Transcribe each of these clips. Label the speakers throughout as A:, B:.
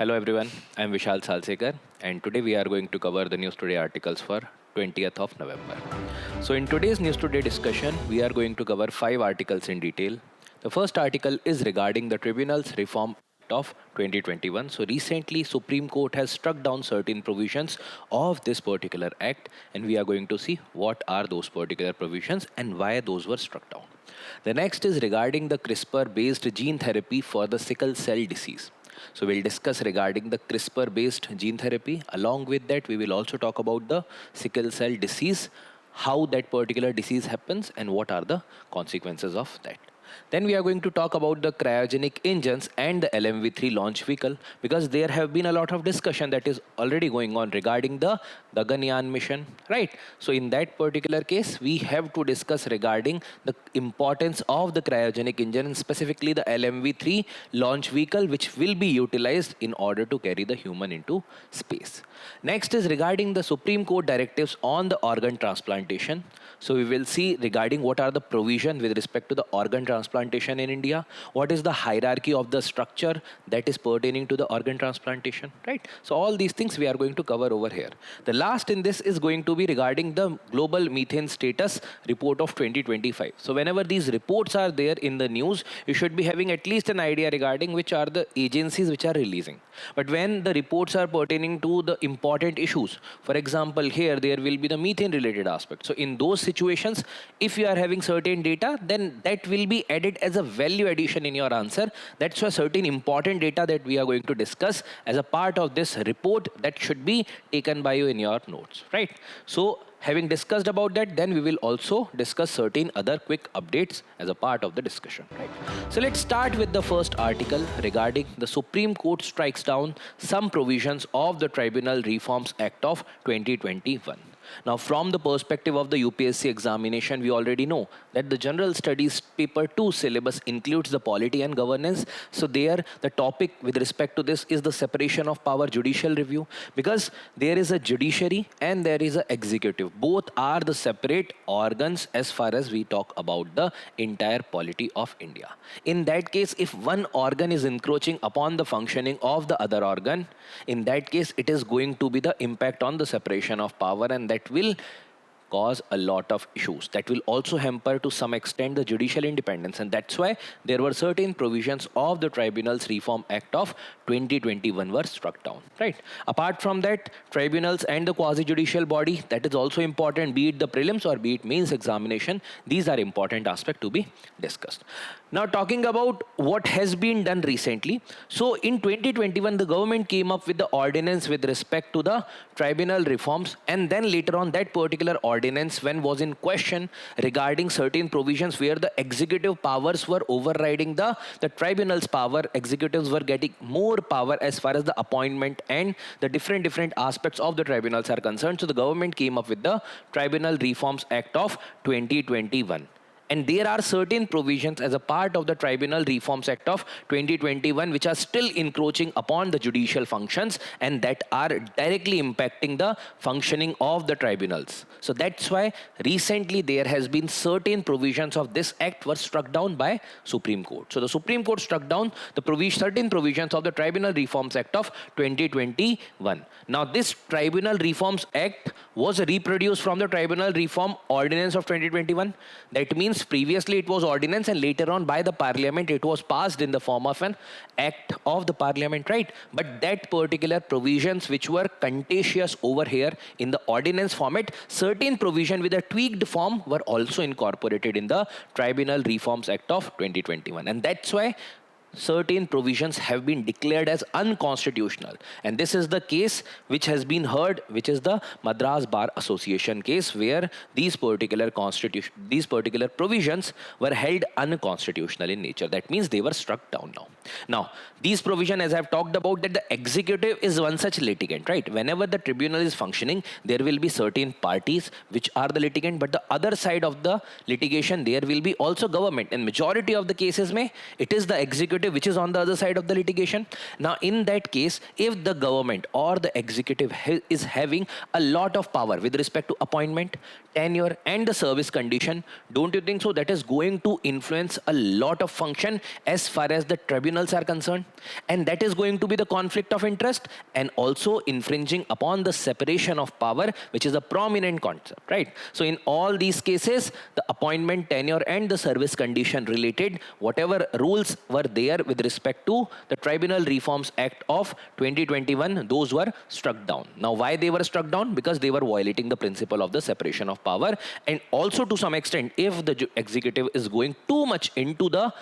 A: Hello everyone, I am Vishal Salsekar and today we are going to cover the News Today articles for 20th of November. So in today's News Today discussion, we are going to cover 5 articles in detail. The first article is regarding the Tribunals Reform Act of 2021. So recently Supreme Court has struck down certain provisions of this particular act and we are going to see what are those particular provisions and why those were struck down. The next is regarding the CRISPR-based gene therapy for the sickle cell disease. So we'll discuss regarding the CRISPR-based gene therapy. Along with that, we will also talk about the sickle cell disease, how that particular disease happens and what are the consequences of that. Then we are going to talk about the cryogenic engines and the LMV3 launch vehicle because there have been a lot of discussion that is already going on regarding the Gaganyaan mission, right? So in that particular case, we have to discuss regarding the importance of the cryogenic engine and specifically the LMV3 launch vehicle which will be utilized in order to carry the human into space. Next is regarding the Supreme Court directives on the organ transplantation. So we will see regarding what are the provisions with respect to the organ transplantation in India, what is the hierarchy of the structure that is pertaining to the organ transplantation, right? So all these things we are going to cover over here. The last in this is going to be regarding the global methane status report of 2025. So whenever these reports are there in the news, you should be having at least an idea regarding which are the agencies which are releasing. But when the reports are pertaining to the important issues, for example, here there will be the methane related aspect. So in those situations, if you are having certain data, then that will be added as a value addition in your answer. That's why certain important data that we are going to discuss as a part of this report that should be taken by you in your notes, right? So having discussed about that, then we will also discuss certain other quick updates as a part of the discussion, right? So let's start with the first article regarding the Supreme Court strikes down some provisions of the Tribunal Reforms Act of 2021. Now, from the perspective of the UPSC examination, we already know that the General Studies Paper 2 syllabus includes the polity and governance. So there, the topic with respect to this is the separation of power judicial review, because there is a judiciary and there is an executive. Both are the separate organs as far as we talk about the entire polity of India. In that case, if one organ is encroaching upon the functioning of the other organ, in that case, it is going to be the impact on the separation of power, and that will cause a lot of issues. That will also hamper to some extent the judicial independence, and that's why there were certain provisions of the Tribunals Reform Act of 2021 were struck down, right? Apart from that, tribunals and the quasi-judicial body, that is also important, be it the prelims or be it mains examination. These are important aspects to be discussed. Now, talking about what has been done recently. So in 2021, the government came up with the ordinance with respect to the tribunal reforms, and then later on that particular ordinance when was in question regarding certain provisions where the executive powers were overriding the tribunal's power. Executives were getting more power as far as the appointment and the different aspects of the tribunals are concerned. So the government came up with the Tribunal Reforms Act of 2021. And there are certain provisions as a part of the Tribunal Reforms Act of 2021 which are still encroaching upon the judicial functions and that are directly impacting the functioning of the tribunals. So that's why recently there has been certain provisions of this act were struck down by Supreme Court. So the Supreme Court struck down the certain provisions of the Tribunal Reforms Act of 2021. Now this Tribunal Reforms Act was reproduced from the Tribunal Reform Ordinance of 2021. That means previously it was ordinance and later on by the parliament it was passed in the form of an act of the parliament, right? But that particular provisions which were contentious over here in the ordinance format, certain provision with a tweaked form were also incorporated in the Tribunal Reforms Act of 2021, and that's why certain provisions have been declared as unconstitutional. And this is the case which has been heard, which is the Madras Bar Association case, where these particular provisions were held unconstitutional in nature. That means they were struck down now. Now, these provisions, as I've talked about, that the executive is one such litigant, right? Whenever the tribunal is functioning, there will be certain parties which are the litigant, but the other side of the litigation, there will be also government. In majority of the cases, it is the executive executive which is on the other side of the litigation. Now in that case, if the government or the executive is having a lot of power with respect to appointment, tenure and the service condition, don't you think so that is going to influence a lot of function as far as the tribunals are concerned? And that is going to be the conflict of interest and also infringing upon the separation of power, which is a prominent concept, right? So in all these cases, the appointment, tenure and the service condition related, whatever rules were there with respect to the Tribunal Reforms Act of 2021, those were struck down. Now why they were struck down? Because they were violating the principle of the separation of power, and also to some extent, if the executive is going too much into the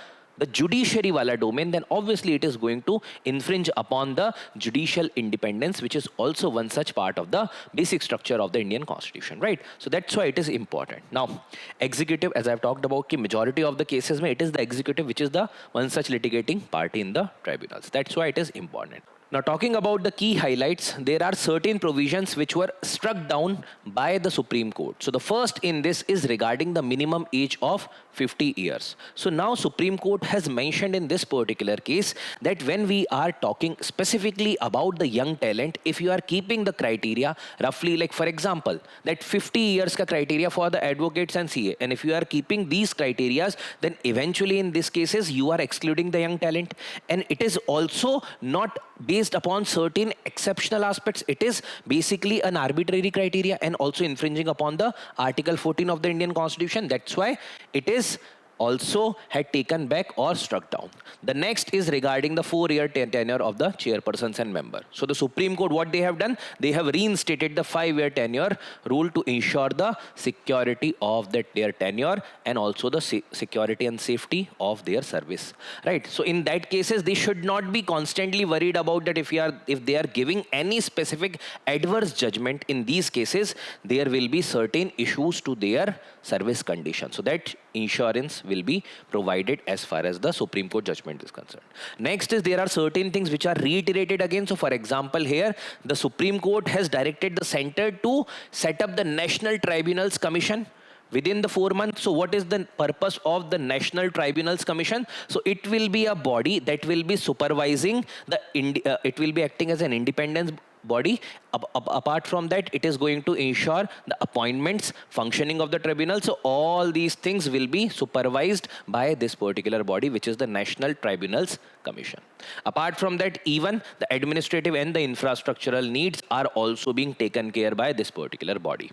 A: judiciary wala domain, then obviously it is going to infringe upon the judicial independence, which is also one such part of the basic structure of the Indian Constitution, right? So that's why it is important. Now, executive, as I've talked about, ki majority of the cases, it is the executive which is the one such litigating party in the tribunals. That's why it is important. Now, talking about the key highlights, there are certain provisions which were struck down by the Supreme Court. So the first in this is regarding the minimum age of 50 years. So now Supreme Court has mentioned in this particular case that when we are talking specifically about the young talent, if you are keeping the criteria roughly, like for example, that 50 years ka criteria for the advocates and CA, and if you are keeping these criterias, then eventually in these cases you are excluding the young talent, and it is also not based upon certain exceptional aspects. It is basically an arbitrary criteria and also infringing upon the Article 14 of the Indian Constitution. That's why it is also had taken back or struck down. The next is regarding the 4-year tenure of the chairpersons and member. So the Supreme Court, what they have done, they have reinstated the 5-year tenure rule to ensure the security of their tenure and also the security and safety of their service, right? So in that cases, they should not be constantly worried about that if they are giving any specific adverse judgment. In these cases, there will be certain issues to their service condition. So that insurance will be provided as far as the Supreme Court judgment is concerned. Next is there are certain things which are reiterated again. So for example, here the Supreme Court has directed the center to set up the National Tribunals Commission within the 4 months. So what is the purpose of the National Tribunals Commission? So it will be a body that will be supervising it will be acting as an independent body. Apart from that, it is going to ensure the appointments, functioning of the tribunal. So all these things will be supervised by this particular body, which is the National Tribunals Commission. Apart from that, even the administrative and the infrastructural needs are also being taken care by this particular body.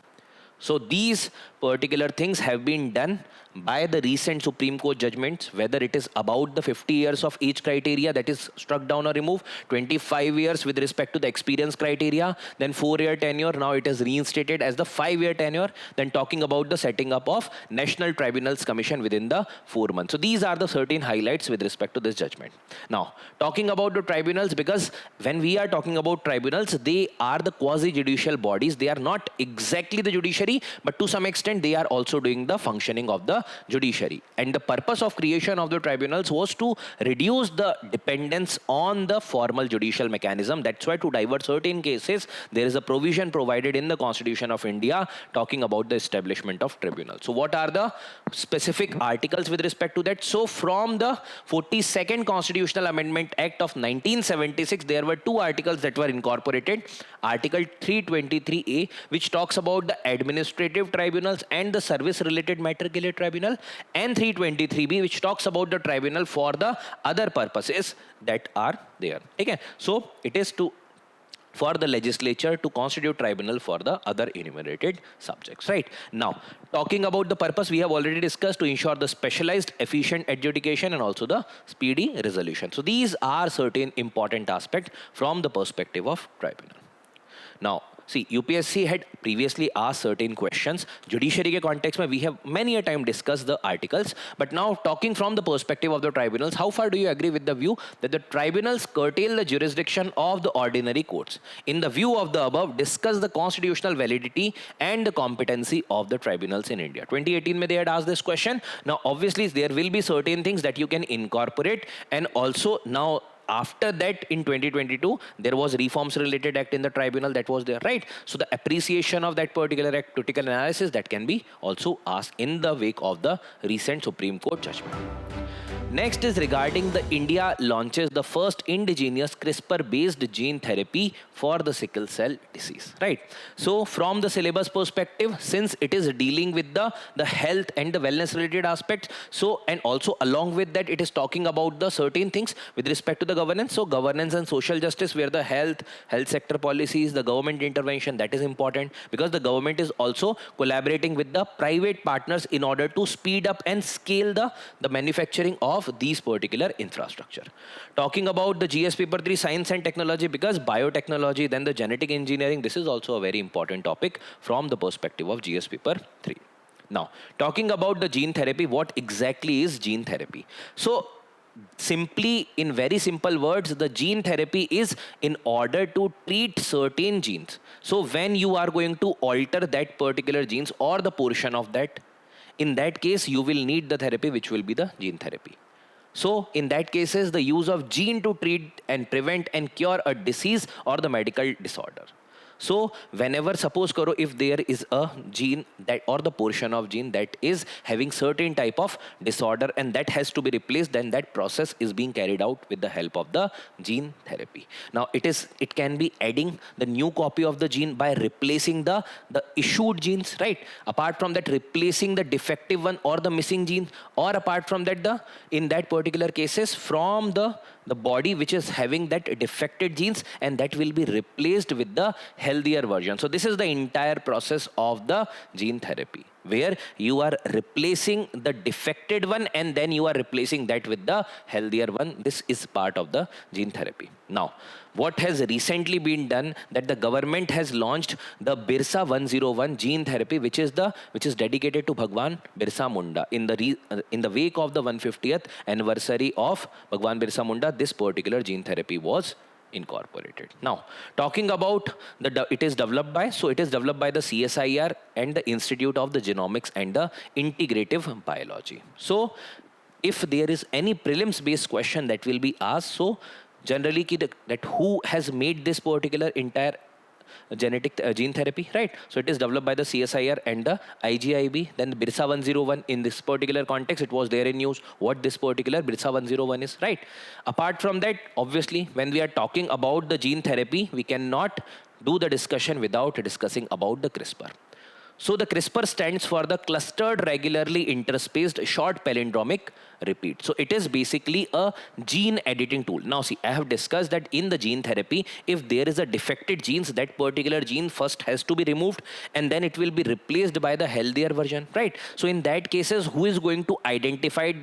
A: So these particular things have been done by the recent Supreme Court judgments, whether it is about the 50 years of each criteria that is struck down or removed, 25 years with respect to the experience criteria, then 4-year tenure, now it is reinstated as the 5-year tenure, then talking about the setting up of National Tribunals Commission within the 4 months. So these are the certain highlights with respect to this judgment. Now, talking about the tribunals, because when we are talking about tribunals, they are the quasi-judicial bodies. They are not exactly the judiciary, but to some extent they are also doing the functioning of the judiciary. And the purpose of creation of the tribunals was to reduce the dependence on the formal judicial mechanism. That's why to divert certain cases, there is a provision provided in the Constitution of India talking about the establishment of tribunals. So what are the specific articles with respect to that? So from the 42nd Constitutional Amendment Act of 1976, there were 2 articles that were incorporated. Article 323A, which talks about the administrative tribunals and the service-related matter ke liye tribunal, and 323B, which talks about the tribunal for the other purposes that are there. Okay? So it is for the legislature to constitute tribunal for the other enumerated subjects, right? Now, talking about the purpose, we have already discussed to ensure the specialized, efficient adjudication and also the speedy resolution. So these are certain important aspects from the perspective of tribunal. Now, see, UPSC had previously asked certain questions. Judiciary ke context mein we have many a time discussed the articles, but now talking from the perspective of the tribunals, how far do you agree with the view that the tribunals curtail the jurisdiction of the ordinary courts? In the view of the above, discuss the constitutional validity and the competency of the tribunals in India. 2018 mein they had asked this question. Now, obviously, there will be certain things that you can incorporate, and also now after that, in 2022, there was Reforms Related Act in the tribunal that was there, right? So the appreciation of that particular act, critical analysis, that can be also asked in the wake of the recent Supreme Court judgment. Next is regarding the India launches the first indigenous CRISPR-based gene therapy for the sickle cell disease, right? So from the syllabus perspective, since it is dealing with the health and the wellness related aspects, so and also along with that, it is talking about the certain things with respect to the governance. So governance and social justice, where the health sector policies, the government intervention, that is important because the government is also collaborating with the private partners in order to speed up and scale the manufacturing of these particular infrastructure. Talking about the GS paper 3 science and technology, because biotechnology, then the genetic engineering, this is also a very important topic from the perspective of GS paper 3. Now, talking about the gene therapy, what exactly is gene therapy? So, simply, in very simple words, the gene therapy is in order to treat certain genes. So, when you are going to alter that particular genes or the portion of that, in that case, you will need the therapy which will be the gene therapy. So, in that cases, the use of gene to treat and prevent and cure a disease or the medical disorder. So, whenever suppose karo, if there is a gene that or the portion of gene that is having certain type of disorder and that has to be replaced, then that process is being carried out with the help of the gene therapy. Now, it can be adding the new copy of the gene by replacing the issued genes, right? Apart from that, replacing the defective one or the missing gene, or apart from that, in that particular cases from the body which is having that defected genes, and that will be replaced with the healthier version. So this is the entire process of the gene therapy, where you are replacing the defected one and then you are replacing that with the healthier one. This is part of the gene therapy. Now, what has recently been done, that the government has launched the Birsa 101 gene therapy, which is dedicated to Bhagwan Birsa Munda in the wake of the 150th anniversary of Bhagwan Birsa Munda. This particular gene therapy was incorporated. Now, talking about it is developed by the CSIR and the Institute of the Genomics and the Integrative Biology. So, if there is any prelims based question that will be asked, so generally that who has made this particular entire genetic gene therapy, right? So it is developed by the CSIR and the IGIB. Then the Birsa 101, in this particular context, it was there in news what this particular Birsa 101 is, right? Apart from that, obviously, when we are talking about the gene therapy, we cannot do the discussion without discussing about the CRISPR. So the CRISPR stands for the clustered regularly interspaced short palindromic repeat. So it is basically a gene editing tool. Now see, I have discussed that in the gene therapy, if there is a defected genes, that particular gene first has to be removed and then it will be replaced by the healthier version, right? So in that cases, who is going to identify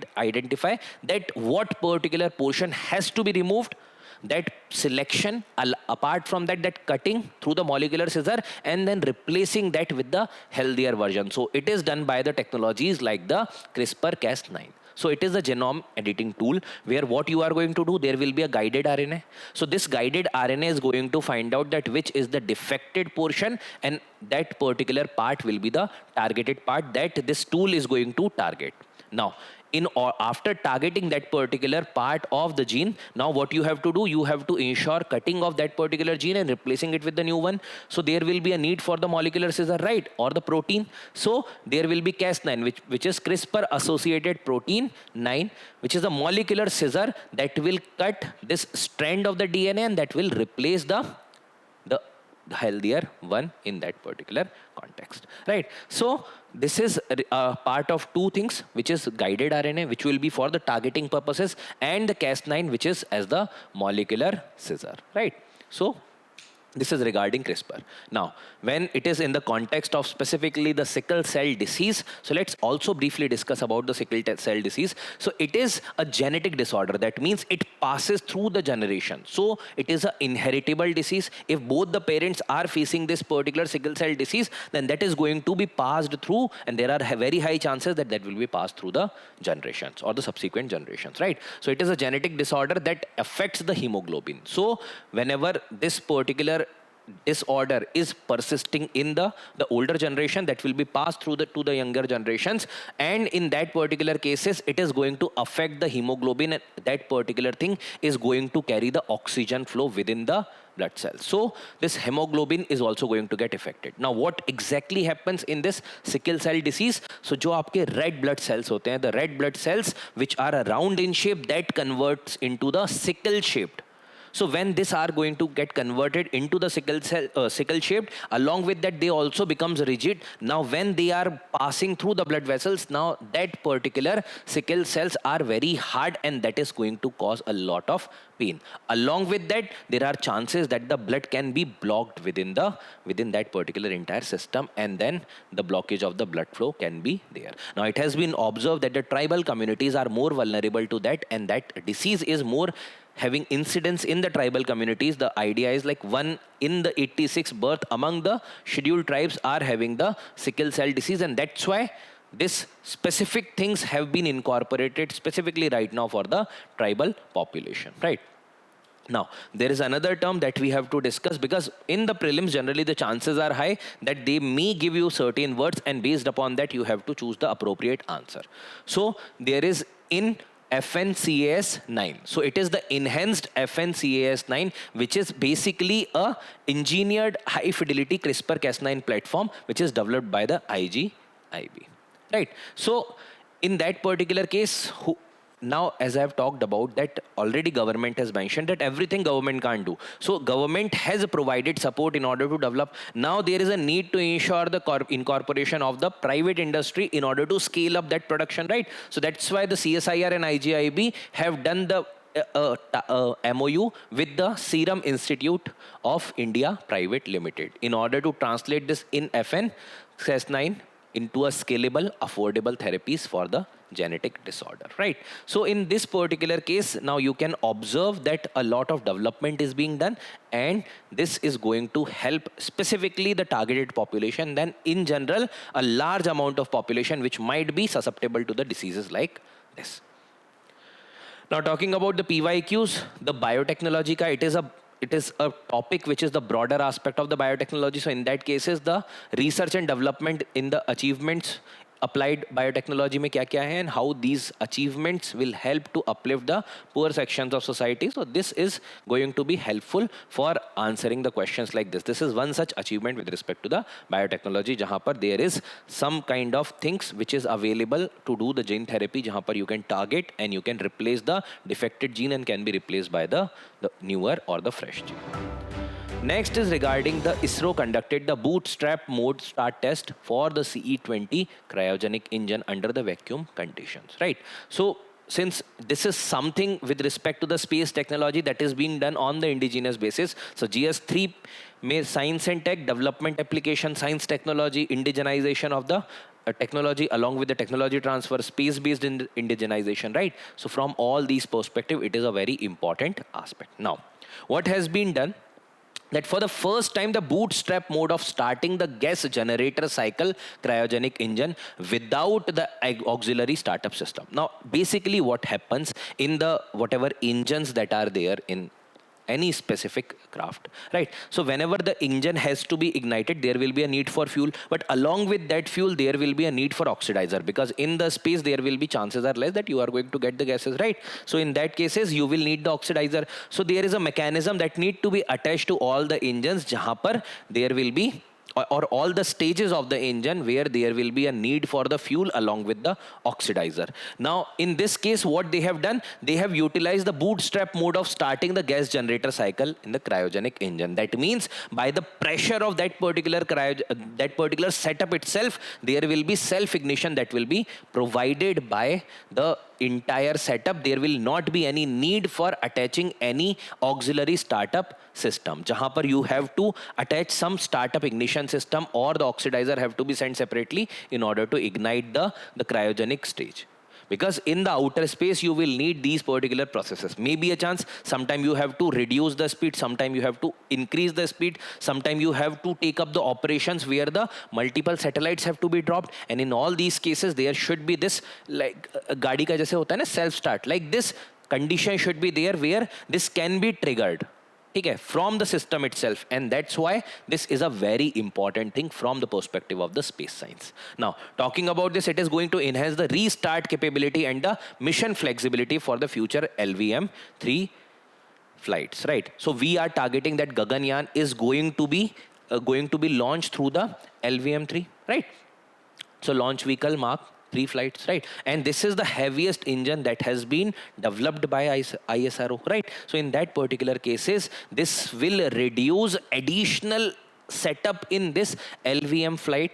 A: that what particular portion has to be removed? That selection, apart from that cutting through the molecular scissor and then replacing that with the healthier version. So it is done by the technologies like the CRISPR-Cas9. So it is a genome editing tool where what you are going to do, there will be a guided RNA. So this guided RNA is going to find out that which is the defected portion, and that particular part will be the targeted part that this tool is going to target. Now, after targeting that particular part of the gene, now what you have to do, you have to ensure cutting of that particular gene and replacing it with the new one. So there will be a need for the molecular scissor, right, or the protein. So there will be Cas9, which is CRISPR associated protein 9, which is a molecular scissor that will cut this strand of the DNA and that will replace the healthier one in that particular context, right? So this is a part of two things, which is guided RNA, which will be for the targeting purposes, and the Cas9, which is as the molecular scissor, right? So this is regarding CRISPR. Now, when it is in the context of specifically the sickle cell disease, so let's also briefly discuss about the sickle cell disease. So it is a genetic disorder. That means it passes through the generation. So it is an inheritable disease. If both the parents are facing this particular sickle cell disease, then that is going to be passed through, and there are very high chances that will be passed through the generations or the subsequent generations, right? So it is a genetic disorder that affects the hemoglobin. So whenever this particular disorder is persisting in the older generation, that will be passed through to the younger generations, and in that particular cases it is going to affect the hemoglobin, and that particular thing is going to carry the oxygen flow within the blood cells. So this hemoglobin is also going to get affected. Now what exactly happens in this sickle cell disease? So जो आपके red blood cells होते हैं, the red blood cells which are round in shape, that converts into the sickle shaped. So when these are going to get converted into the sickle shaped, along with that they also becomes rigid. Now when they are passing through the blood vessels, now that particular sickle cells are very hard, and that is going to cause a lot of pain. Along with that, there are chances that the blood can be blocked within that particular entire system, and then the blockage of the blood flow can be there. Now it has been observed that the tribal communities are more vulnerable to that, and that disease is more having incidence in the tribal communities. The idea is like 1 in the 86 birth among the scheduled tribes are having the sickle cell disease, and that's why this specific things have been incorporated specifically right now for the tribal population, right? Now, there is another term that we have to discuss, because in the prelims, generally the chances are high that they may give you certain words, and based upon that, you have to choose the appropriate answer. So, there is in FNCAS 9. So it is the enhanced FNCAS 9, which is basically a engineered high fidelity CRISPR-Cas9 platform, which is developed by the IGIB, right? So in that particular case, now, as I have talked about that already, government has mentioned that everything government can't do. So government has provided support in order to develop. Now there is a need to ensure the incorporation of the private industry in order to scale up that production, right? So that's why the CSIR and IGIB have done the MOU with the Serum Institute of India Private Limited in order to translate this in FN CS9 into a scalable, affordable therapies for the genetic disorder, right? So in this particular case, now you can observe that a lot of development is being done, and this is going to help specifically the targeted population, then in general a large amount of population which might be susceptible to the diseases like this. Now talking about the PYQs, the biotechnology, it is a topic which is the broader aspect of the biotechnology. So in that cases, the research and development in the achievements applied biotechnology में क्या-क्या है, and how these achievements will help to uplift the poor sections of society. So this is going to be helpful for answering the questions like this. This is one such achievement with respect to the biotechnology, जहाँ पर there is some kind of things which is available to do the gene therapy, जहाँ पर you can target and you can replace the defected gene and can be replaced by the newer or the fresh gene. Next is regarding the ISRO conducted the bootstrap mode start test for the CE-20 cryogenic engine under the vacuum conditions, right? So since this is something with respect to the space technology that is being done on the indigenous basis, so GS3 may science and tech, development application, science technology, indigenization of the technology along with the technology transfer, space-based indigenization, right? So from all these perspectives, it is a very important aspect. Now, what has been done? That for the first time, the bootstrap mode of starting the gas generator cycle cryogenic engine without the auxiliary startup system. Now, basically what happens in the whatever engines that are there in any specific craft, right? So whenever the engine has to be ignited, there will be a need for fuel, but along with that fuel, there will be a need for oxidizer, because in the space, there will be chances are less that you are going to get the gases, right? So in that cases, you will need the oxidizer. So there is a mechanism that need to be attached to all the engines, jahan par there will be or all the stages of the engine where there will be a need for the fuel along with the oxidizer. Now, in this case, what they have done, they have utilized the bootstrap mode of starting the gas generator cycle in the cryogenic engine. That means by the pressure of that particular setup itself, there will be self-ignition that will be provided by the entire setup. There will not be any need for attaching any auxiliary startup system, jahan par you have to attach some startup ignition system or the oxidizer have to be sent separately in order to ignite the cryogenic stage. Because in the outer space, you will need these particular processes. Maybe a chance, sometime you have to reduce the speed, sometime you have to increase the speed, sometime you have to take up the operations where the multiple satellites have to be dropped. And in all these cases, there should be this, like gaadi ka jaise hota hai na, self-start. Like this condition should be there where this can be triggered from the system itself, and that's why this is a very important thing from the perspective of the space science. Now, talking about this, it is going to enhance the restart capability and the mission flexibility for the future LVM-3 flights, right? So we are targeting that Gaganyaan is going to be launched through the LVM-3, right? So launch vehicle Mark 3 flights, right? And this is the heaviest engine that has been developed by ISRO, right? So in that particular cases, this will reduce additional setup in this LVM flight,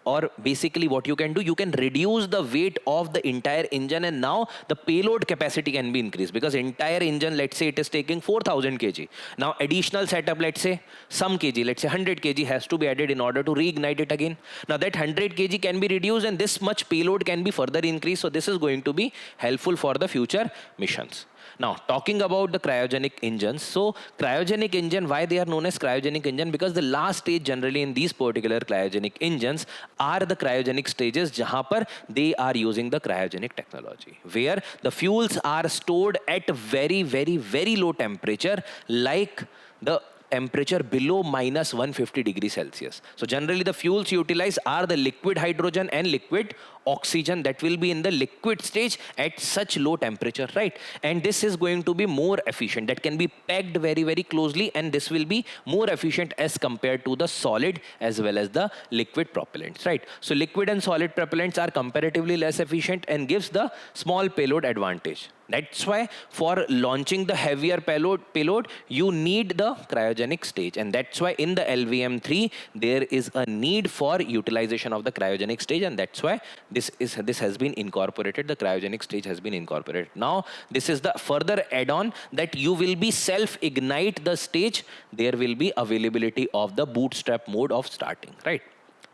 A: or basically what you can do, you can reduce the weight of the entire engine, and now the payload capacity can be increased, because entire engine, let's say it is taking 4000 kg. Now additional setup, let's say some kg, let's say 100 kg has to be added in order to reignite it again. Now that 100 kg can be reduced and this much payload can be further increased. So this is going to be helpful for the future missions. Now, talking about the cryogenic engines. So, cryogenic engine, why they are known as cryogenic engine? Because the last stage generally in these particular cryogenic engines are the cryogenic stages, jahan par they are using the cryogenic technology, where the fuels are stored at very, very, very low temperature, like the temperature below minus 150 degrees Celsius. So generally the fuels utilized are the liquid hydrogen and liquid oxygen that will be in the liquid stage at such low temperature, right? And this is going to be more efficient. That can be packed very, very closely, and this will be more efficient as compared to the solid as well as the liquid propellants, right? So liquid and solid propellants are comparatively less efficient and gives the small payload advantage. That's why for launching the heavier payload, you need the cryogenic stage. And that's why in the LVM-3, there is a need for utilization of the cryogenic stage. And that's why this has been incorporated. The cryogenic stage has been incorporated. Now, this is the further add-on that you will be self-ignite the stage. There will be availability of the bootstrap mode of starting, right?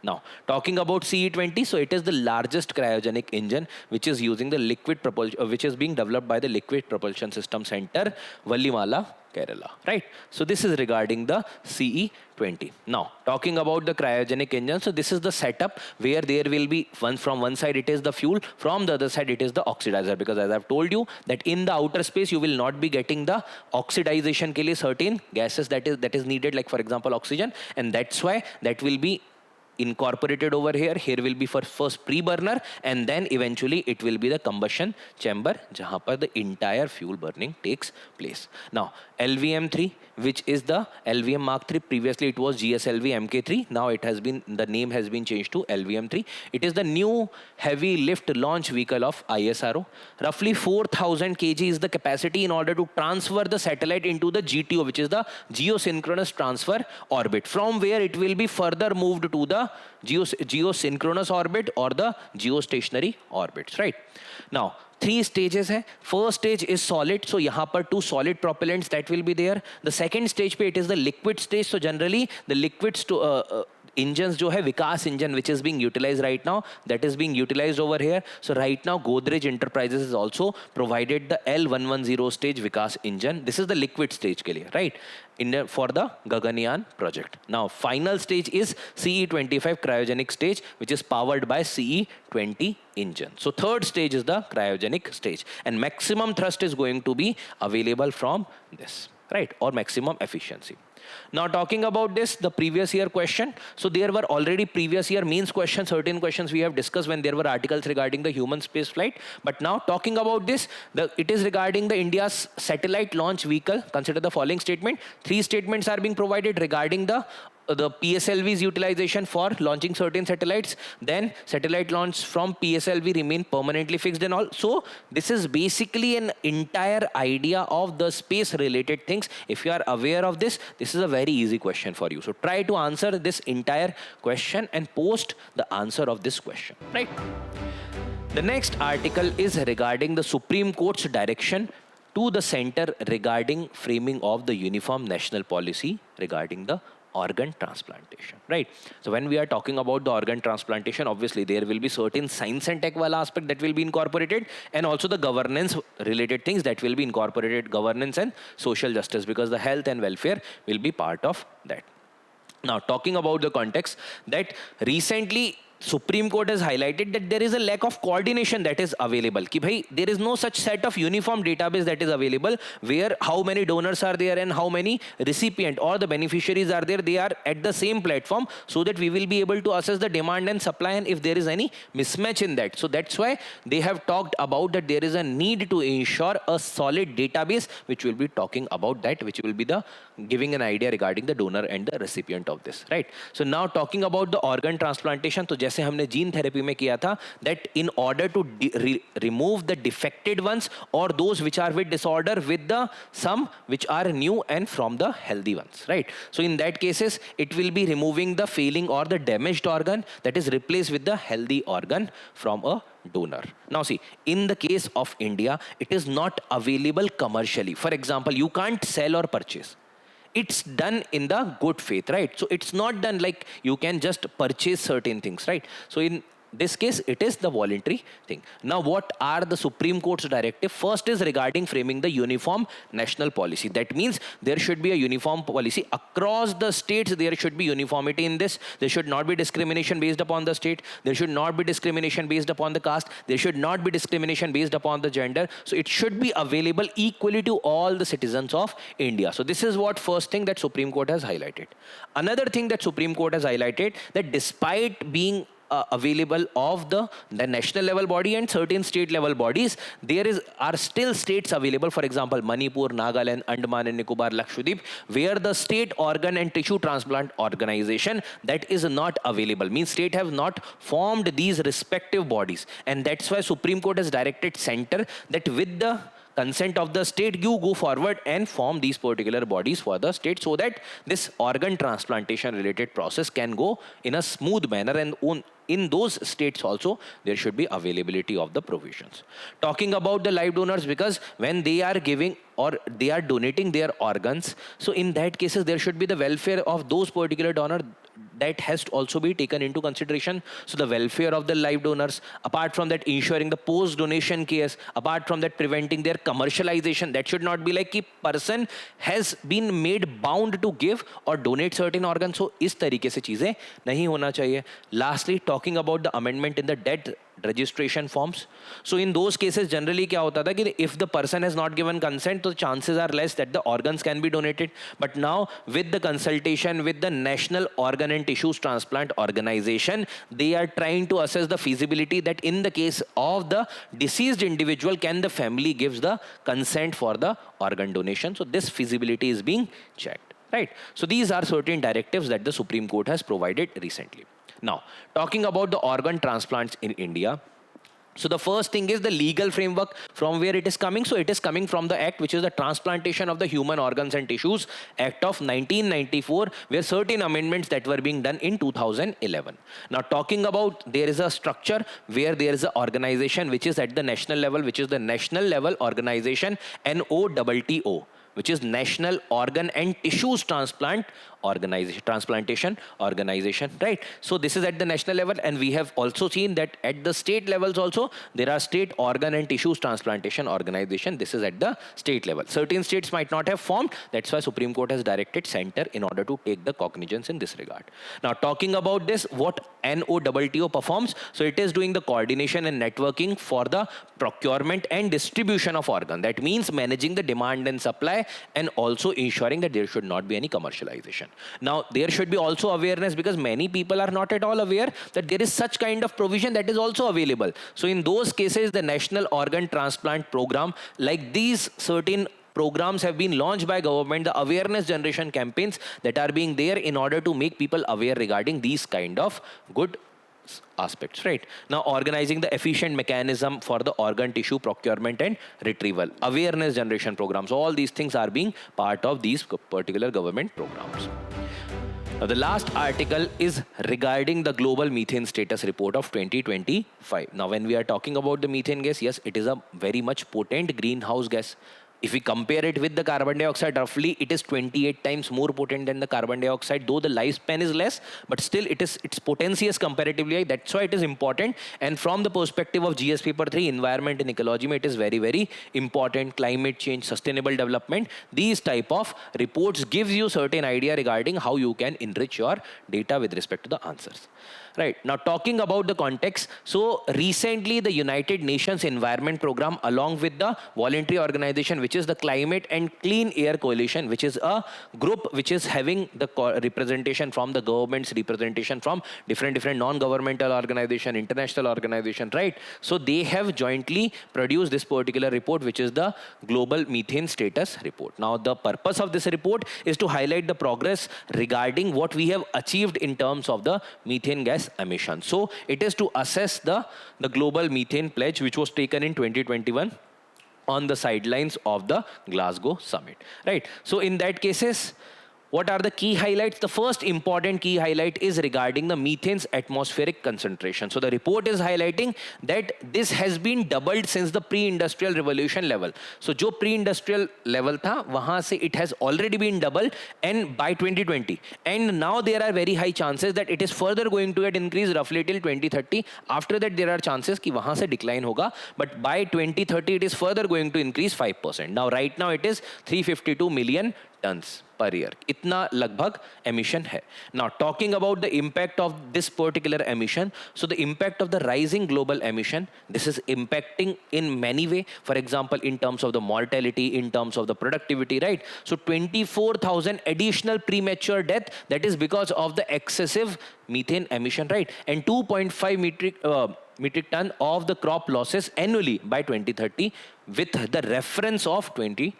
A: Now, talking about CE20, so it is the largest cryogenic engine which is using the liquid propulsion, which is being developed by the Liquid Propulsion System Center, Vallimala, Kerala, right? So this is regarding the CE20. Now, talking about the cryogenic engine, so this is the setup where there will be from one side it is the fuel, from the other side it is the oxidizer, because as I've told you that in the outer space you will not be getting the oxidization ke liye certain gases that is needed, like for example oxygen, and that's why that will be incorporated over here. Here will be for first pre-burner, and then eventually it will be the combustion chamber, jahan par the entire fuel burning takes place. Now, LVM-3, which is the LVM Mark 3. Previously it was GSLV Mk3. Now the name has been changed to LVM-3. It is the new heavy lift launch vehicle of ISRO. Roughly 4000 kg is the capacity in order to transfer the satellite into the GTO, which is the geosynchronous transfer orbit, from where it will be further moved to the geosynchronous orbit or the geostationary orbits, right? Now, 3 stages hai. First stage is solid, so yahan par 2 solid propellants that will be there. The second stage pe it is the liquid stage, so generally the liquids to engines jo hai, Vikas engine, which is being utilized right now, that is being utilized over here. So right now Godrej Enterprises has also provided the L110 stage Vikas engine. This is the liquid stage ke liye, right? For the Gaganyaan project. Now, final stage is CE25 cryogenic stage, which is powered by CE20 engine. So third stage is the cryogenic stage, and maximum thrust is going to be available from this, right? Or maximum efficiency. Now, talking about this, the previous year question. So there were already previous year means questions, certain questions we have discussed when there were articles regarding the human space flight. But now talking about this, it is regarding the India's satellite launch vehicle. Consider the following statement. 3 statements are being provided regarding the PSLV's utilization for launching certain satellites. Then satellite launch from PSLV remain permanently fixed and all. So this is basically an entire idea of the space related things. If you are aware of this, this is a very easy question for you. So try to answer this entire question and post the answer of this question, right? The next article is regarding the Supreme Court's direction to the center regarding framing of the uniform national policy regarding the organ transplantation, right? So when we are talking about the organ transplantation, obviously there will be certain science and tech wala aspect that will be incorporated, and also the governance related things that will be incorporated, governance and social justice, because the health and welfare will be part of that. Now, talking about the context, that recently Supreme Court has highlighted that there is a lack of coordination that is available. Ki bhai, there is no such set of uniform database that is available where how many donors are there and how many recipient or the beneficiaries are there. They are at the same platform so that we will be able to assess the demand and supply and if there is any mismatch in that. So that's why they have talked about that there is a need to ensure a solid database, which will be talking about that, which will be the giving an idea regarding the donor and the recipient of this, right? So now talking about the organ transplantation, तो जैसे हमने gene therapy में किया था, that in order to remove the defected ones or those which are with disorder with the some which are new and from the healthy ones, right? So in that cases, it will be removing the failing or the damaged organ that is replaced with the healthy organ from a donor. Now see, in the case of India, it is not available commercially. For example, you can't sell or purchase. It's done in the good faith, right? So it's not done like you can just purchase certain things, right? So in this case, it is the voluntary thing. Now, what are the Supreme Court's directive? First is regarding framing the uniform national policy. That means there should be a uniform policy across the states. There should be uniformity in this. There should not be discrimination based upon the state. There should not be discrimination based upon the caste. There should not be discrimination based upon the gender. So it should be available equally to all the citizens of India. So this is what first thing that Supreme Court has highlighted. Another thing that Supreme Court has highlighted, that despite being available of the national level body and certain state level bodies, there are still states available, for example, Manipur, Nagaland, Andaman and Nicobar, Lakshadweep, where the state organ and tissue transplant organization that is not available. Means state have not formed these respective bodies. And that's why Supreme Court has directed center that with the consent of the state, you go forward and form these particular bodies for the state so that this organ transplantation related process can go in a smooth manner, and in those states also there should be availability of the provisions. Talking about the live donors, because when they are giving or they are donating their organs, so in that cases there should be the welfare of those particular donor that has to also be taken into consideration. So the welfare of the live donors, apart from that ensuring the post donation case, apart from that preventing their commercialization, that should not be like a person has been made bound to give or donate certain organs. So इस तरीके से चीजें नहीं होना चाहिए. Lastly, talking about the amendment in the death registration forms. So in those cases generally क्या होता था कि if the person has not given consent, तो chances are less that the organs can be donated. But now with the consultation with the National Organ and Tissues Transplant Organization, they are trying to assess the feasibility that in the case of the deceased individual, can the family gives the consent for the organ donation. So this feasibility is being checked, right? So these are certain directives that the Supreme Court has provided recently. Now, talking about the organ transplants in India, so the first thing is the legal framework from where it is coming. So it is coming from the act, which is the Transplantation of the Human Organs and Tissues Act of 1994, where certain amendments that were being done in 2011. Now talking about, there is a structure where there is an organization which is at the national level, which is the National Level Organization, NOTTO, which is National Organ and Tissues Transplantation Organization, right? So this is at the national level, and we have also seen that at the state levels also, there are State Organ and Tissues Transplantation Organization. This is at the state level. Certain states might not have formed. That's why Supreme Court has directed center in order to take the cognizance in this regard. Now talking about this, what NOTTO performs, so it is doing the coordination and networking for the procurement and distribution of organ. That means managing the demand and supply and also ensuring that there should not be any commercialization. Now, there should be also awareness, because many people are not at all aware that there is such kind of provision that is also available. So in those cases, the National Organ Transplant Program, like these certain programs have been launched by government, the awareness generation campaigns that are being there in order to make people aware regarding these kind of good aspects, right? Now, organizing the efficient mechanism for the organ tissue procurement and retrieval, awareness generation programs, all these things are being part of these particular government programs. Now, the last article is regarding the global methane status report of 2025. Now, when we are talking about the methane gas, yes, it is a very much potent greenhouse gas. If we compare it with the carbon dioxide, roughly it is 28 times more potent than the carbon dioxide, though the lifespan is less, but still its potency is comparatively high. That's why it is important. And from the perspective of GS paper 3, environment and ecology, it is very, very important. Climate change, sustainable development, these type of reports gives you certain idea regarding how you can enrich your data with respect to the answers. Right. Now, talking about the context, so recently the United Nations Environment Program, along with the voluntary organization, which is the Climate and Clean Air Coalition, which is a group which is having the representation from the governments, representation from different non-governmental organization, international organization, right? So they have jointly produced this particular report, which is the Global Methane Status Report. Now, the purpose of this report is to highlight the progress regarding what we have achieved in terms of the methane gas emission. So it is to assess the global methane pledge, which was taken in 2021 on the sidelines of the Glasgow summit, right? So in that cases, what are the key highlights? The first important key highlight is regarding the methane's atmospheric concentration. So the report is highlighting that this has been doubled since the pre-industrial revolution level. So जो pre-industrial level था, वहाँ से it has already been doubled, and by 2020. And now there are very high chances that it is further going to get increased roughly till 2030. After that, there are chances कि वहाँ से decline होगा. But by 2030, it is further going to increase 5%. Now, right now, it is 352 million tons per year. Itna lagbhag emission hai. Now, talking about the impact of this particular emission, so the impact of the rising global emission, this is impacting in many ways. For example, in terms of the mortality, in terms of the productivity, right? So 24,000 additional premature death, that is because of the excessive methane emission, right? And 2.5 metric ton of the crop losses annually by 2030 with the reference of 2020.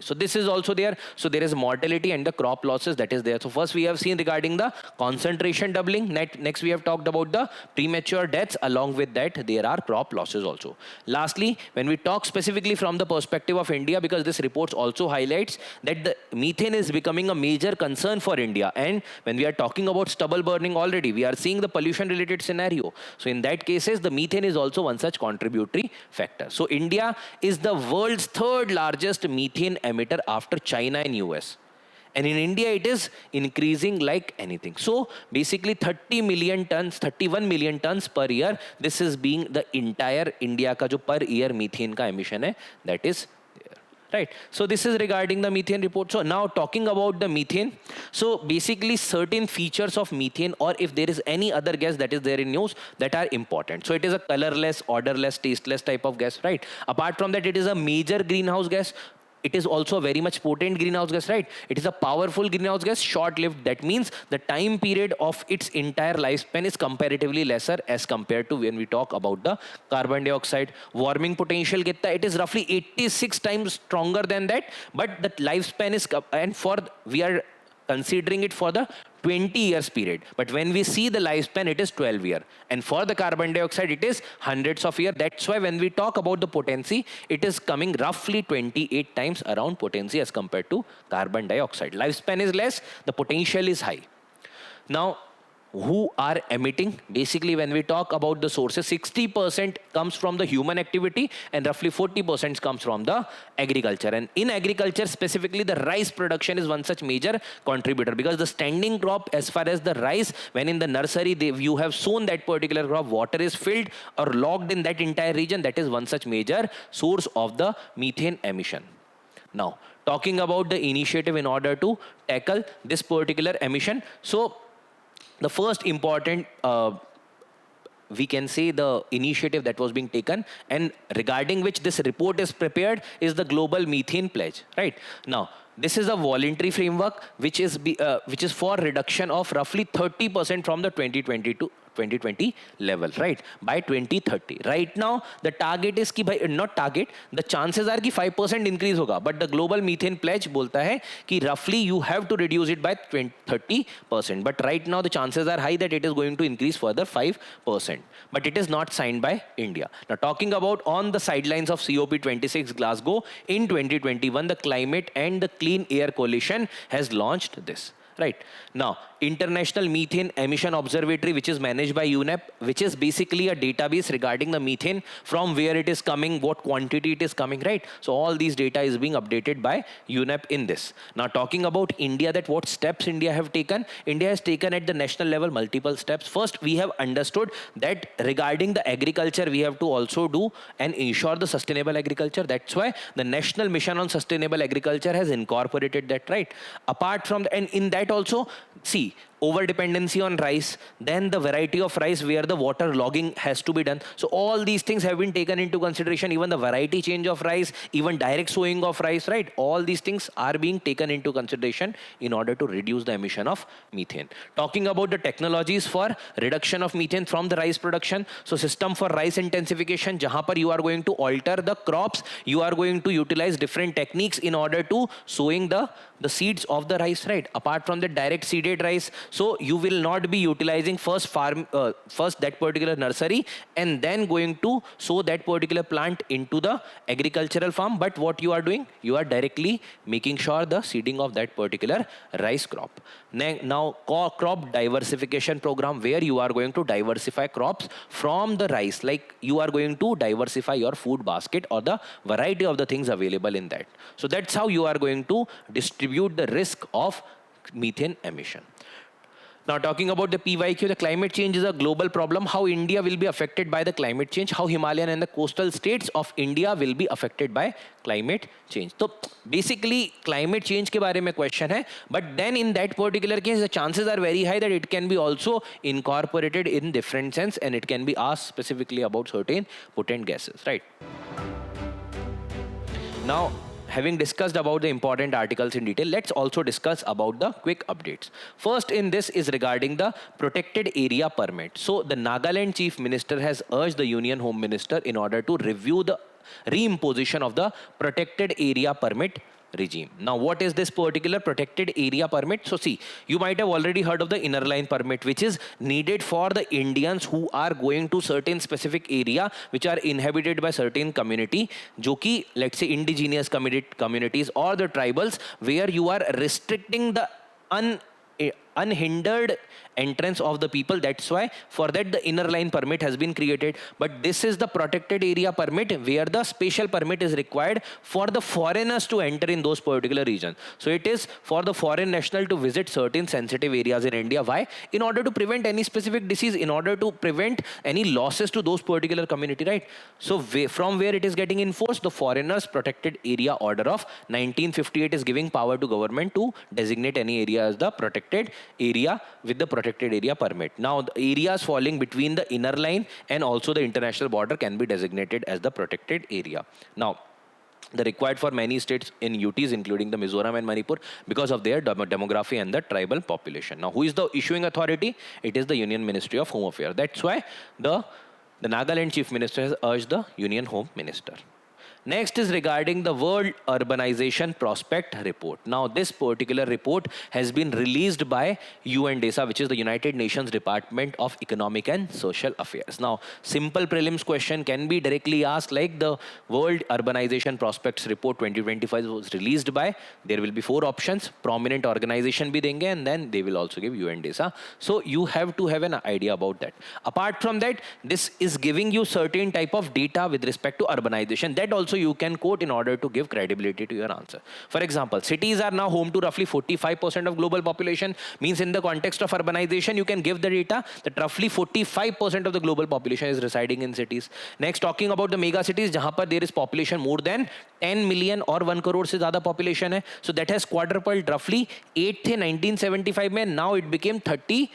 A: So this is also there. So there is mortality and the crop losses that is there. So first we have seen regarding the concentration doubling. Next we have talked about the premature deaths. Along with that, there are crop losses also. Lastly, when we talk specifically from the perspective of India, because this report also highlights that the methane is becoming a major concern for India. And when we are talking about stubble burning already, we are seeing the pollution related scenario. So in that cases, the methane is also one such contributory factor. So India is the world's third largest methane emitter after China and US. And in India, it is increasing like anything. So basically 30 million tons, 31 million tons per year, this is being the entire India ka jo per year methane ka emission hai, that is there. Right. So this is regarding the methane report. So now talking about the methane. So basically certain features of methane, or if there is any other gas that is there in news, that are important. So it is a colorless, odorless, tasteless type of gas, right? Apart from that, it is a major greenhouse gas. It is also a very much potent greenhouse gas, right? It is a powerful greenhouse gas, short-lived. That means the time period of its entire lifespan is comparatively lesser as compared to when we talk about the carbon dioxide. Warming potential, it is roughly 86 times stronger than that, but the lifespan is, and for, we are considering it for the 20 years period. But when we see the lifespan, it is 12 years. And for the carbon dioxide, it is hundreds of years. That's why when we talk about the potency, it is coming roughly 28 times around potency as compared to carbon dioxide. Lifespan is less, the potential is high. Now, who are emitting? Basically, when we talk about the sources, 60% comes from the human activity and roughly 40% comes from the agriculture. And in agriculture, specifically, the rice production is one such major contributor, because the standing crop, as far as the rice, when in the nursery, you have sown that particular crop, water is filled or logged in that entire region, that is one such major source of the methane emission. Now, talking about the initiative in order to tackle this particular emission. So, the first important, we can say, the initiative that was being taken and regarding which this report is prepared is the Global Methane Pledge, right? Now, this is a voluntary framework which is for reduction of roughly 30% from the 2020 level, right? By 2030. Right now, the target is ki bhai, not target, the chances are ki 5% increase hoga. But the Global Methane Pledge bolta hai ki roughly you have to reduce it by 30%. But right now, the chances are high that it is going to increase further 5%. But it is not signed by India. Now, talking about on the sidelines of COP26 Glasgow in 2021, the Climate and the Clean Air Coalition has launched this. Right. Now, International Methane Emission Observatory, which is managed by UNEP, which is basically a database regarding the methane, from where it is coming, what quantity it is coming, right? So all these data is being updated by UNEP in this. Now, talking about India, that what steps India have taken. India has taken at the national level multiple steps. First, we have understood that regarding the agriculture, we have to also do and ensure the sustainable agriculture. That's why the National Mission on Sustainable Agriculture has incorporated that, right? Apart from and in that also, see, over dependency on rice, then the variety of rice where the water logging has to be done. So all these things have been taken into consideration, even the variety change of rice, even direct sowing of rice, right? All these things are being taken into consideration in order to reduce the emission of methane. Talking about the technologies for reduction of methane from the rice production. So system for rice intensification, jahan par you are going to alter the crops, you are going to utilize different techniques in order to sowing the seeds of the rice, right? Apart from the direct seeded rice, so you will not be utilizing first that particular nursery and then going to sow that particular plant into the agricultural farm. But what you are doing, you are directly making sure the seeding of that particular rice crop. Now, crop diversification program, where you are going to diversify crops from the rice, like you are going to diversify your food basket or the variety of the things available in that. So that's how you are going to distribute the risk of methane emission. Now, talking about the PYQ, the climate change is a global problem. How India will be affected by the climate change, how Himalayan and the coastal states of India will be affected by climate change. So basically climate change के बारे में question है, but then in that particular case the chances are very high that it can be also incorporated in different sense, and it can be asked specifically about certain potent gases, right? Now, having discussed about the important articles in detail, let's also discuss about the quick updates. First in this is regarding the protected area permit. So the Nagaland Chief Minister has urged the Union Home Minister in order to review the reimposition of the protected area permit regime. Now, what is this particular protected area permit? So see, you might have already heard of the inner line permit, which is needed for the Indians who are going to certain specific area which are inhabited by certain community, जो कि let's say indigenous communities or the tribals, where you are restricting the unhindered entrance of the people. That's why for that the inner line permit has been created. But this is the protected area permit, where the special permit is required for the foreigners to enter in those particular regions. So it is for the foreign national to visit certain sensitive areas in India. Why? In order to prevent any specific disease, in order to prevent any losses to those particular community, right? So from where it is getting enforced, the Foreigners Protected Area Order of 1958 is giving power to government to designate any area as the protected area with the protected area permit. Now, the areas falling between the inner line and also the international border can be designated as the protected area. Now, the required for many states in UTs, including the Mizoram and Manipur, because of their demography and the tribal population. Now, who is the issuing authority? It is the Union Ministry of Home Affairs. That's why the Nagaland Chief Minister has urged the Union Home Minister. Next is regarding the World Urbanization Prospect Report. Now, this particular report has been released by UNDESA, which is the United Nations Department of Economic and Social Affairs. Now, simple prelims question can be directly asked, like the World Urbanization Prospects Report 2025 was released by, there will be 4 options, prominent organization bhi denge, and then they will also give UNDESA. So you have to have an idea about that. Apart from that, this is giving you certain type of data with respect to urbanization. That also you can quote in order to give credibility to your answer. For example, cities are now home to roughly 45% of global population. Means in the context of urbanization, you can give the data that roughly 45% of the global population is residing in cities. Next, talking about the mega cities, jahan par there is population more than 10 million or 1 crore se zyada population hai. So that has quadrupled roughly 8 the 1975 mein, now it became 33.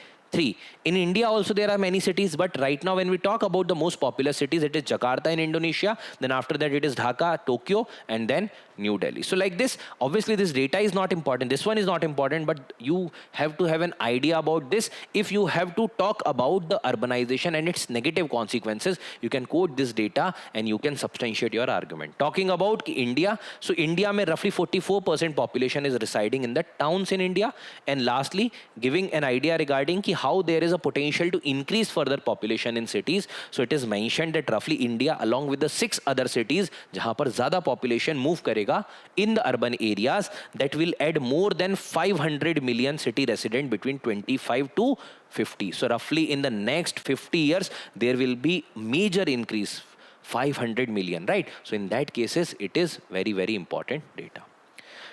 A: In India also there are many cities, but right now when we talk about the most popular cities, it is Jakarta in Indonesia, then after that it is Dhaka, Tokyo, and then New Delhi. So like this, obviously this data is not important, this one is not important, but you have to have an idea about this. If you have to talk about the urbanization and its negative consequences, you can quote this data and you can substantiate your argument. Talking about India, so India mein roughly 44% population is residing in the towns in India. And lastly, giving an idea regarding ki how there is a potential to increase further population in cities. So it is mentioned that roughly India, along with the 6 other cities, जहाँ पर ज़्यादा population move करेगा in the urban areas, that will add more than 500 million city resident between 25 to 50. So roughly in the next 50 years, there will be major increase, 500 million, right? So in that cases, it is very, very important data.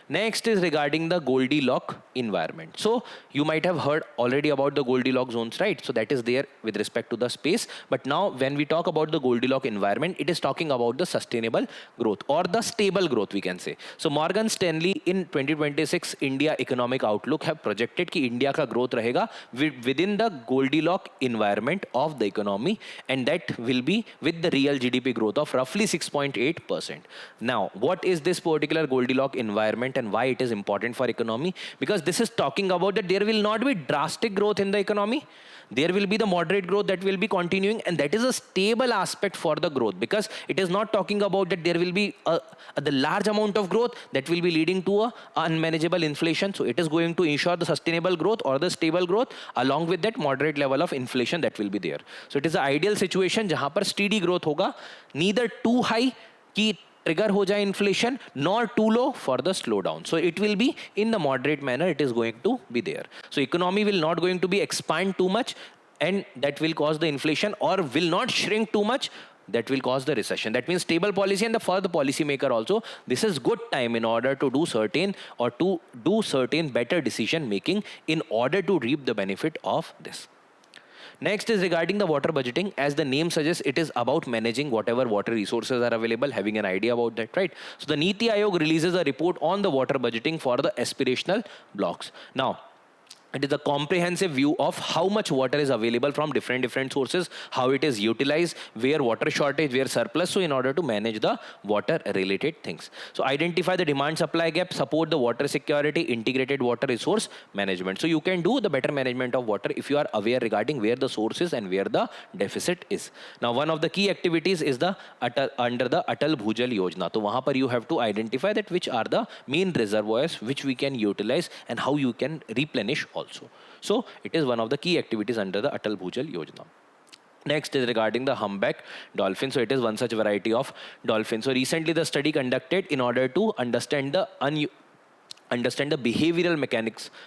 A: Next is regarding the Goldilocks environment. So you might have heard already about the Goldilocks zones, right? So that is there with respect to the space. But now when we talk about the Goldilocks environment, it is talking about the sustainable growth or the stable growth, we can say. So Morgan Stanley in 2026 India Economic Outlook have projected कि India का growth रहेगा within the Goldilocks environment of the economy, and that will be with the real GDP growth of roughly 6.8%. Now, what is this particular Goldilocks environment and why it is important for economy? Because this is talking about that there will not be drastic growth in the economy. There will be the moderate growth that will be continuing, and that is a stable aspect for the growth, because it is not talking about that there will be the large amount of growth that will be leading to a unmanageable inflation. So it is going to ensure the sustainable growth or the stable growth along with that moderate level of inflation that will be there. So it is an ideal situation जहाँ पर steady growth होगा, neither too high कि trigger हो जाए inflation, nor too low for the slowdown. So it will be in the moderate manner, it is going to be there. So economy will not going to be expand too much, and that will cause the inflation, or will not shrink too much, that will cause the recession. That means stable policy, and for the policy maker also, this is good time in order to do certain or to do certain better decision making in order to reap the benefit of this. Next is regarding the water budgeting. As the name suggests, it is about managing whatever water resources are available, having an idea about that, right? So the Niti Aayog releases a report on the water budgeting for the aspirational blocks. Now, it is a comprehensive view of how much water is available from different sources, how it is utilized, where water shortage, where surplus, so in order to manage the water related things. So identify the demand supply gap, support the water security, integrated water resource management. So you can do the better management of water if you are aware regarding where the source is and where the deficit is. Now one of the key activities is the under the Atal Bhujal Yojana. So वहाँ पर you have to identify that which are the main reservoirs which we can utilize and how you can replenish also. So it is one of the key activities under the Atal Bhujal Yojana. Next is regarding the humpback dolphin. So it is one such variety of dolphin. So recently the study conducted in order to understand the behavioral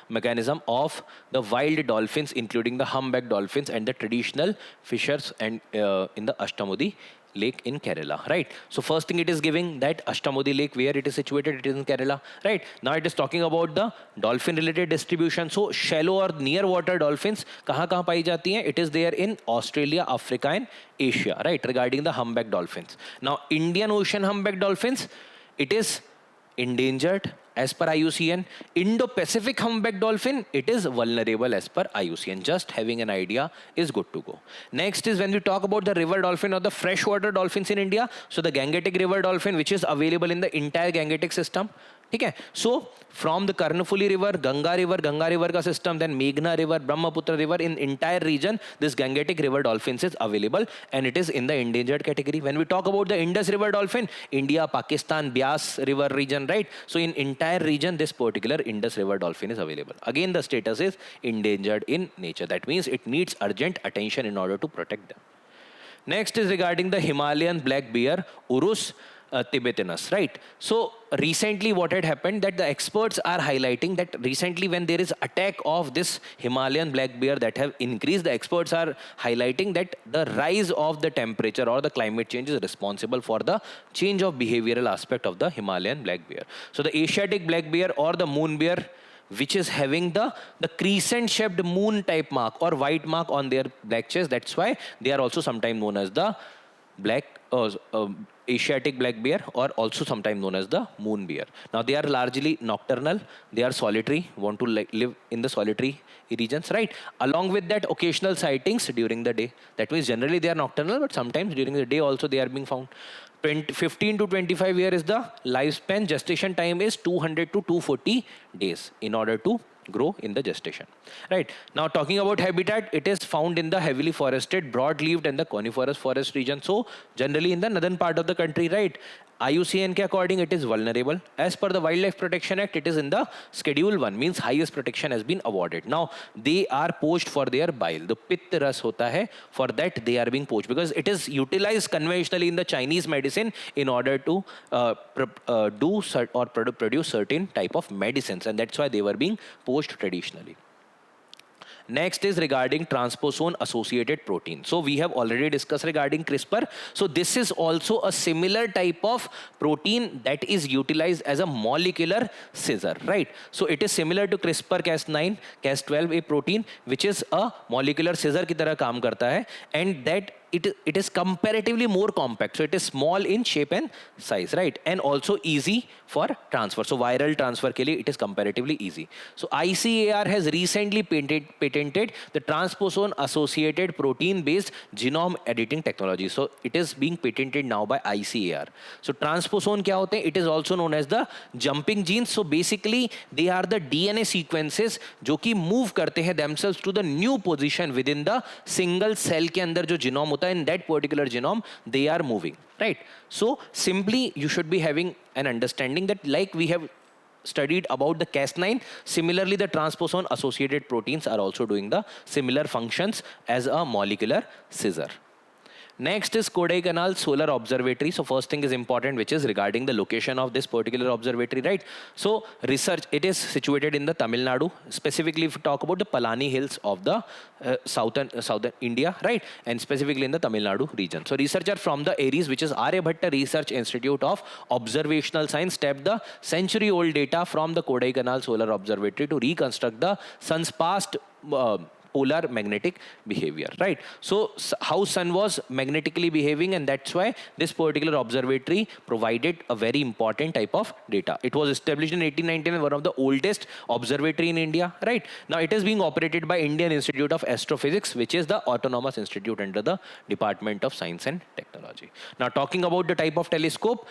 A: mechanism of the wild dolphins, including the humpback dolphins and the traditional fishers and in the Ashtamudi Lake in Kerala, right? So first thing it is giving that Ashtamudi Lake, where it is situated, it is in Kerala, right? Now it is talking about the dolphin related distribution. So shallow or near water dolphins कहाँ पाई जाती हैं? It is there in Australia, Africa and Asia, right? Regarding the humpback dolphins. Now Indian Ocean humpback dolphins, it is endangered as per IUCN. Indo-Pacific humpback dolphin, it is vulnerable as per IUCN. Just having an idea is good to go. Next is when we talk about the river dolphin or the freshwater dolphins in India. So the Gangetic river dolphin, which is available in the entire Gangetic system. Okay, so from the Karnafuli river, Ganga river ka system, then Meghna river, Brahmaputra river, in entire region, this Gangetic river dolphins is available, and it is in the endangered category. When we talk about the Indus river dolphin, India, Pakistan, Bias river region, right? So in entire region, this particular Indus river dolphin is available. Again, the status is endangered in nature. That means it needs urgent attention in order to protect them. Next is regarding the Himalayan black bear, Urus tibetanus, right? So recently what had happened, that the experts are highlighting that recently when there is attack of this Himalayan black bear that have increased, the experts are highlighting that the rise of the temperature or the climate change is responsible for the change of behavioral aspect of the Himalayan black bear. So the Asiatic black bear or the moon bear, which is having the crescent shaped moon type mark or white mark on their black chest, that's why they are also sometimes known as the Asiatic black bear, or also sometimes known as the moon bear. Now they are largely nocturnal, they are solitary, want to live in the solitary regions, right? Along with that, occasional sightings during the day. That means generally they are nocturnal, but sometimes during the day also they are being found. 15 to 25 years is the lifespan. Gestation time is 200 to 240 days in order to grow in the gestation, right? Now talking about habitat, it is found in the heavily forested, broad-leaved and the coniferous forest region. So generally in the northern part of the country, right? IUCN के according it is vulnerable. As per the Wildlife Protection Act, it is in the Schedule 1, means highest protection has been awarded. Now, they are poached for their bile. The pitt ras hota hai, for that they are being poached because it is utilized conventionally in the Chinese medicine in order to produce certain type of medicines, and that's why they were being poached traditionally. Next is regarding transposon associated protein. So we have already discussed regarding CRISPR. So this is also a similar type of protein that is utilized as a molecular scissor, right? So it is similar to CRISPR Cas9, Cas12 a protein which is a molecular scissor की तरह काम करता है, and that it is comparatively more compact, so it is small in shape and size, right? And also easy for transfer. So viral transfer के लिए it is comparatively easy. So ICAR has recently patented the transposon associated protein based genome editing technology. So it is being patented now by ICAR. So transposon क्या होते हैं? It is also known as the jumping genes. So basically they are the DNA sequences जो कि move करते हैं themselves to the new position within the single cell के अंदर जो genome in that particular genome, they are moving, right? So simply you should be having an understanding that, like we have studied about the Cas9, similarly the transposon associated proteins are also doing the similar functions as a molecular scissor. Next is Kodaikanal Solar Observatory. So first thing is important, which is regarding the location of this particular observatory, right? So research, it is situated in the Tamil Nadu. Specifically, if we talk about the Palani Hills of the southern India, right? And specifically in the Tamil Nadu region. So researcher from the ARIES, which is Aryabhatta Research Institute of Observational Science, tapped the century-old data from the Kodaikanal Solar Observatory to reconstruct the sun's past polar magnetic behavior, right? So how sun was magnetically behaving, and that's why this particular observatory provided a very important type of data. It was established in 1899, one of the oldest observatory in India, right? Now it is being operated by Indian Institute of Astrophysics, which is the autonomous institute under the Department of Science and Technology. Now talking about the type of telescope,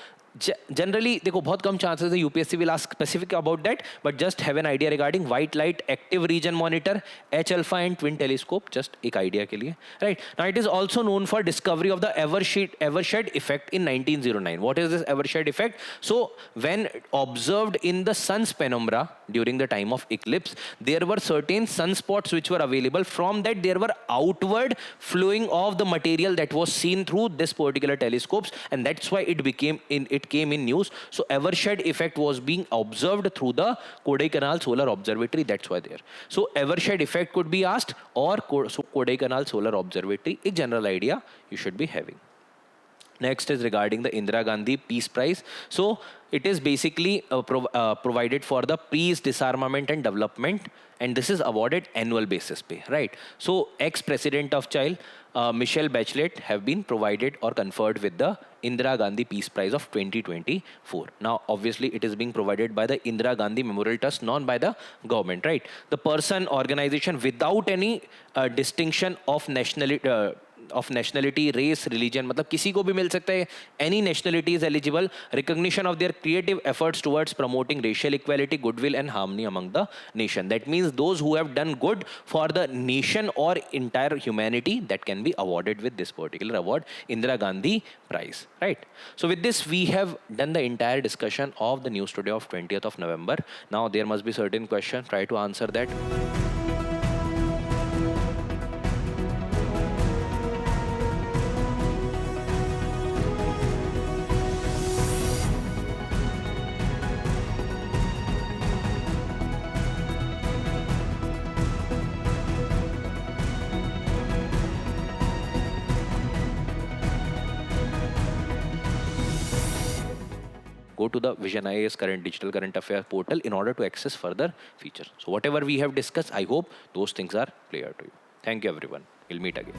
A: generally देखो बहुत कम chances है UPSC will ask specific about that, but just have an idea regarding white light active region monitor, H alpha and twin telescope, just एक idea के लिए, right? Now it is also known for discovery of the Evershed effect in 1909. What is this Evershed effect? So when observed in the sun's penumbra during the time of eclipse, there were certain sunspots which were available. From that there were outward flowing of the material that was seen through this particular telescopes, and that's why it came in news. So Evershed effect was being observed through the Kodaikanal Solar Observatory. That's why there. So Evershed effect could be asked, or Kodaikanal Solar Observatory. A general idea you should be having. Next is regarding the Indira Gandhi Peace Prize. So it is basically provided for the peace, disarmament and development, and this is awarded annual basis pay, right? So ex-president of Chile, Michelle Bachelet, have been provided or conferred with the Indira Gandhi Peace Prize of 2024. Now, obviously, it is being provided by the Indira Gandhi Memorial Trust, not by the government, right? The person, organization, without any distinction of nationality, race, religion, मतलब किसी को भी मिल सकता है. Any nationality is eligible. Recognition of their creative efforts towards promoting racial equality, goodwill and harmony among the nation. That means those who have done good for the nation or entire humanity, that can be awarded with this particular award, Indira Gandhi Prize, right? So with this, we have done the entire discussion of the news today of 20th of November. Now there must be certain questions. Try to answer that. Go to the Vision IAS Current Digital Current Affairs portal in order to access further features. So whatever we have discussed, I hope those things are clear to you. Thank you everyone. We'll meet again.